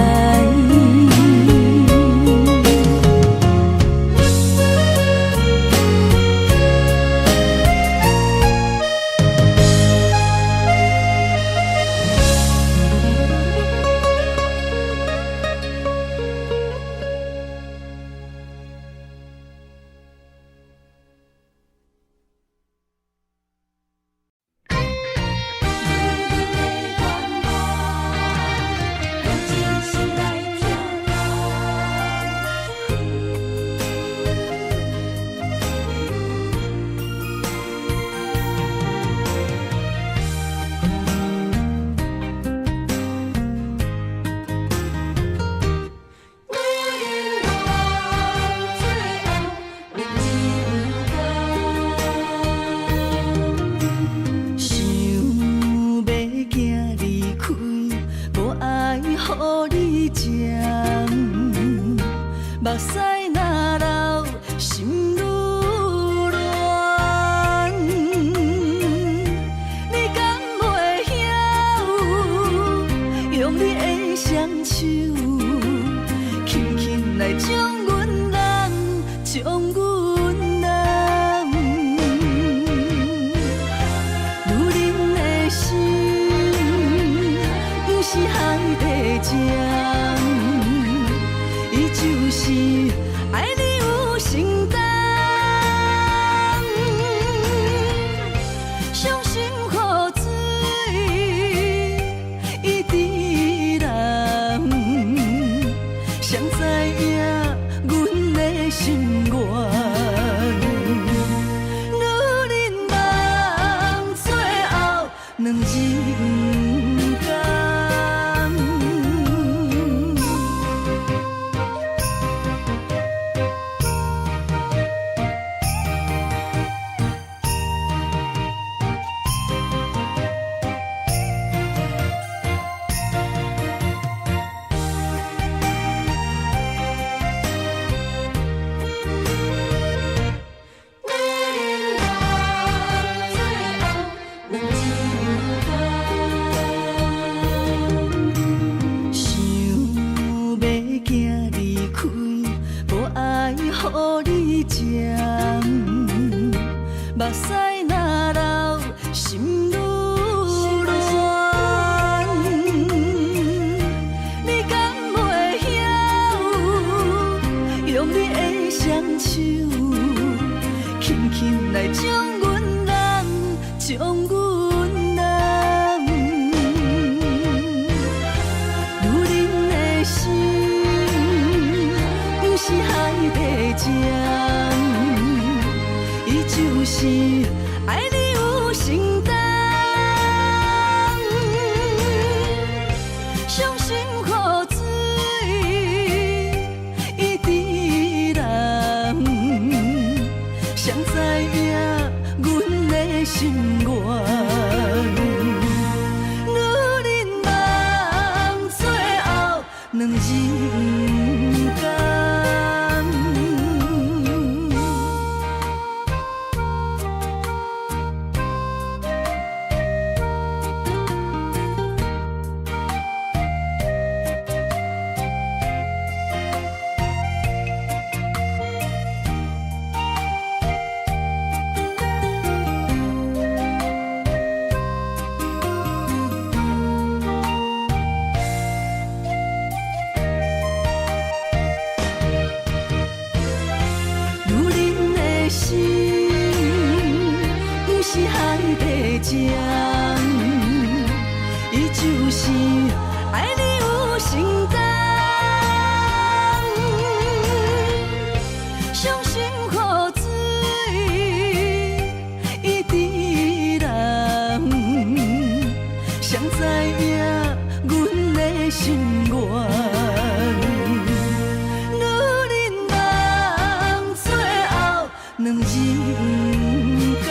目屎若流，心愈乱。你敢袂晓，用你的双手，轻轻来将阮人，将阮人。女人的心，不是海底针。伊就是爱你有承担，伤心苦水伊滴人，谁知影阮的心愿？女人梦最后两人甘。针，伊就是爱你有承担，伤心苦水伊滴人，谁知影阮的心愿？女人梦最后两人甘。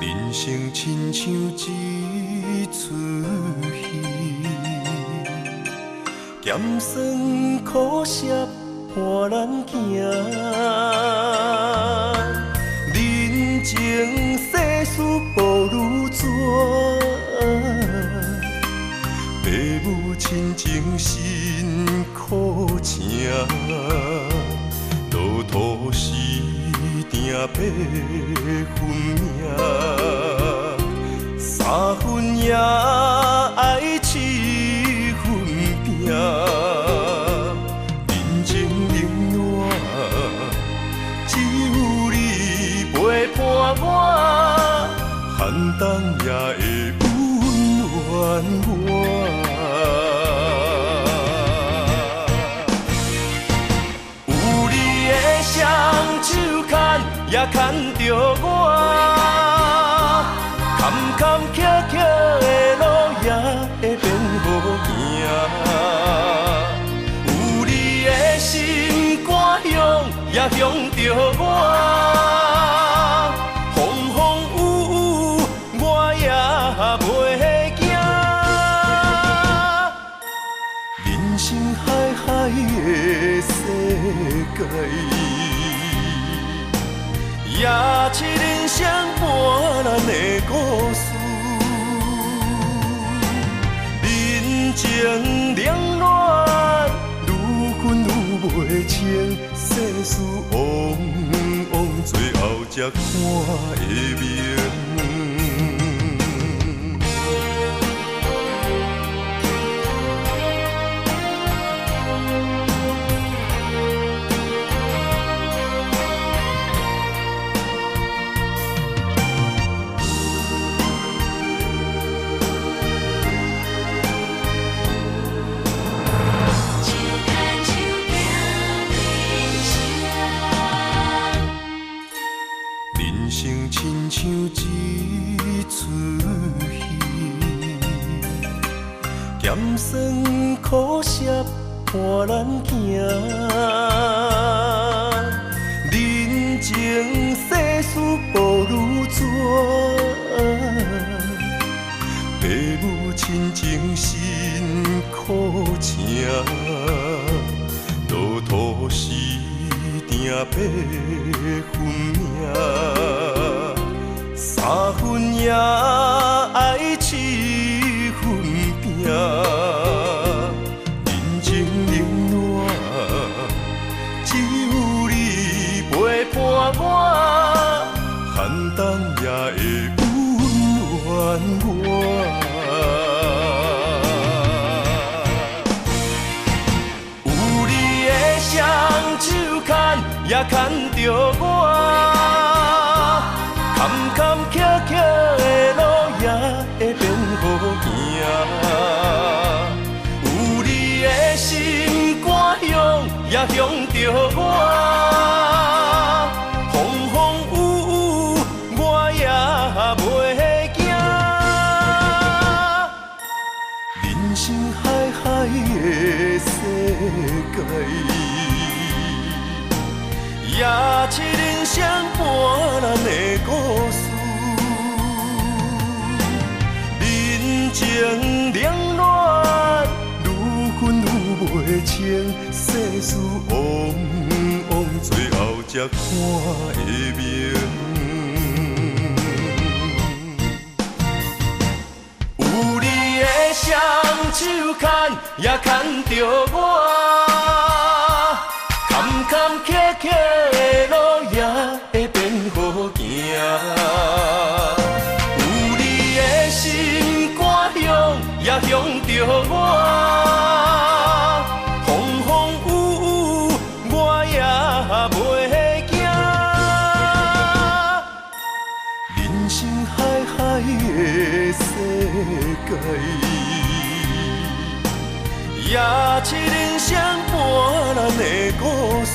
人生亲像一出戏，咸酸苦涩伴咱行。人情世事无如纸，父母亲情辛苦请，路途时定八分命，三分也爱七分拼。人情冷暖，只有你陪伴我，寒冬也会温暖我。有你的双手牵，也牵着我，坎坎坷坷的路也会变好行。有你的心肝向，也向着我，风风雨雨我也袂惊。人生海海的世界，也是人生伴咱的故事。人情冷暖，愈分愈袂清，世事往往最后才看会明。手牵手像一出戏，咸酸苦涩伴咱行，人情世事无如纸，父母亲情辛苦请，路途是定八分命，三分也爱七分拼。人情冷暖，只有你陪伴我，寒冬也会温暖我。有你的双手牵，也牵着我，坎坎坷坷的路也会变好行。有你的心肝香，也香着我，风风雨雨我也袂惊。人生海海的世界，也是人生半咱的故事。人情冷暖，愈分愈袂清，世事往往最后才看会明。有你的双手牵，也牵着我，坎坎坷坷的路也会变好行。有你的心肝香，也香着我，风风雨雨我也袂惊。人生海海的世界，也是人生半咱的故事。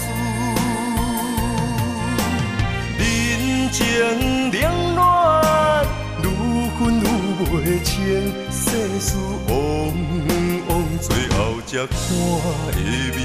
人情冷暖，愈分愈袂清，世事往往最后才看会明。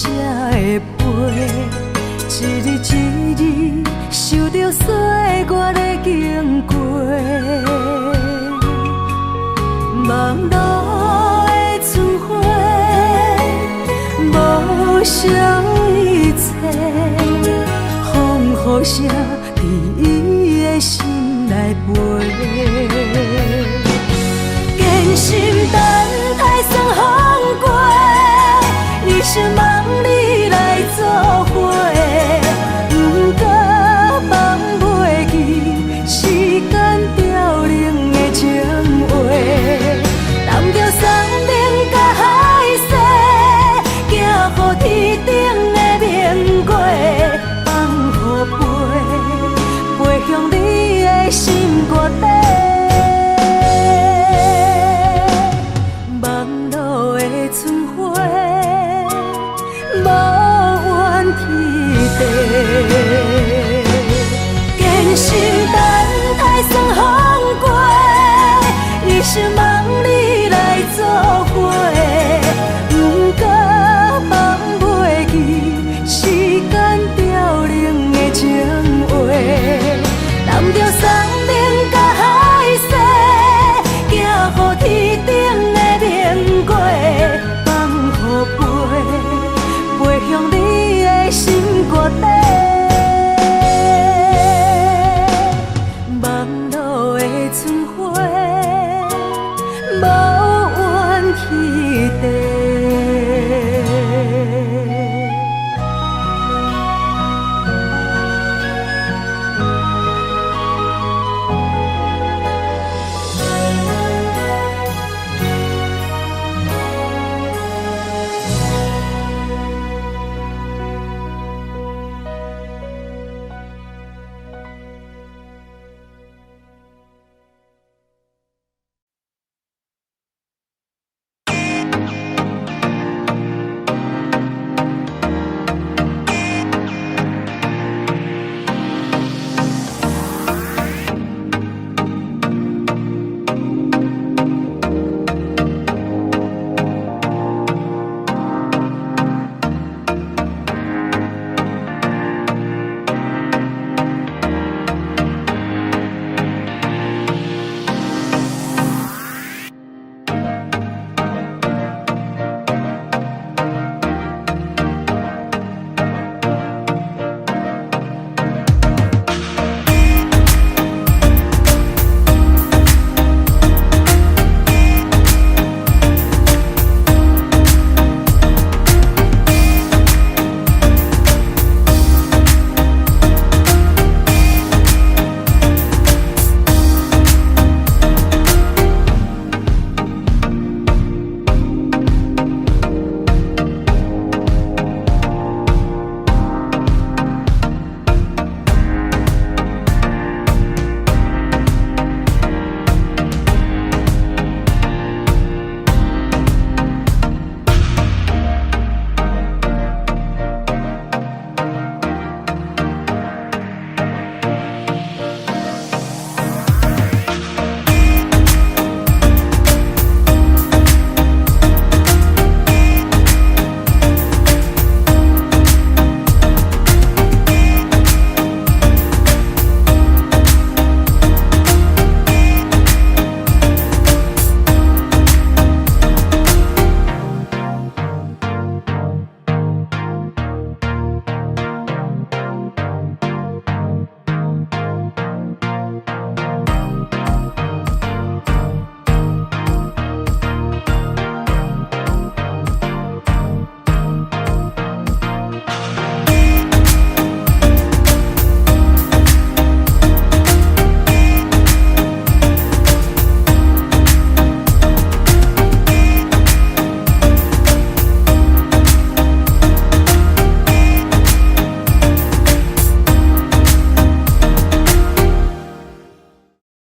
才会飞，一日一日受着岁月的经过。望路的春花，无少一切，风雨声伫伊的心内飞。坚心等待霜风过，一生望你来作伙。不过放袂记时间凋零的情话，揽着山顶甲海誓，行乎天顶的明月，放乎飞向你的心肝底。望路的春花，无怨天地，坚信。